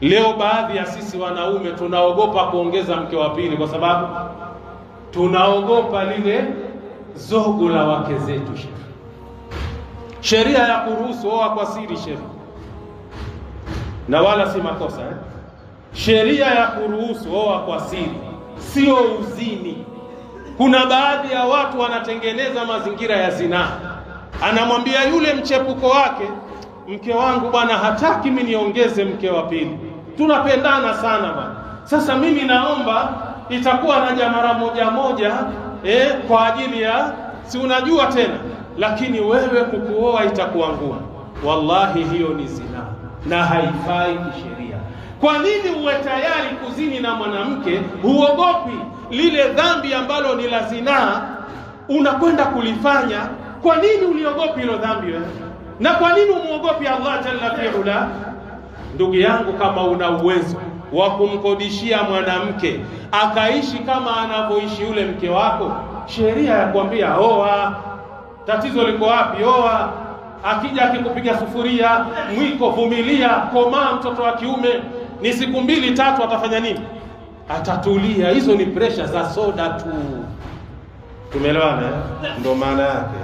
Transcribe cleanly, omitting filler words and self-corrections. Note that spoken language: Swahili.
Leo baadhi ya sisi wanaume tunaogopa kuongeza mke wa pili kwa sababu tunaogopa lile zogo la wake zetu. Sheria ya kuruhusu oa kwa siri, sheria na wala si makosa Sheria ya kuruhusu oa kwa siri sio uzini. Kuna baadhi ya watu wanatengeneza mazingira ya zinaa. Anamwambia yule mchepuko wake, mke wangu bwana hataki mimi niongeze mke wa pili, tunapendana sana bwana, sasa mimi naomba itakuwa naja mara moja moja kwa ajili ya si unajua tena, lakini wewe kukuoa itakuwa ngumu. Wallahi hiyo ni zinaa na haifai kisheria. Kwa nini uwe tayari kuzini na mwanamke, huogopi lile dhambi ambalo ni la zinaa unakwenda kulifanya? Kwa nini uliogopi hilo dhambi wewe? Na kwa nini umuogopi Allah jalla fi'ala? Ndugu yangu, kama una uwezo wa kumkodishia mwanamke akaishi kama anavyoishi yule mke wako, sheria ya kuambia oa. Tatizo liko wapi? Oa. Akija akikupiga sufuria, mwiko, vumilia, komaa. Mtoto wa kiume ni siku 2-3 atafanya nini? Atatulia. Hizo ni pressure za soda tu. Tumeelewana? Ndio maana yake.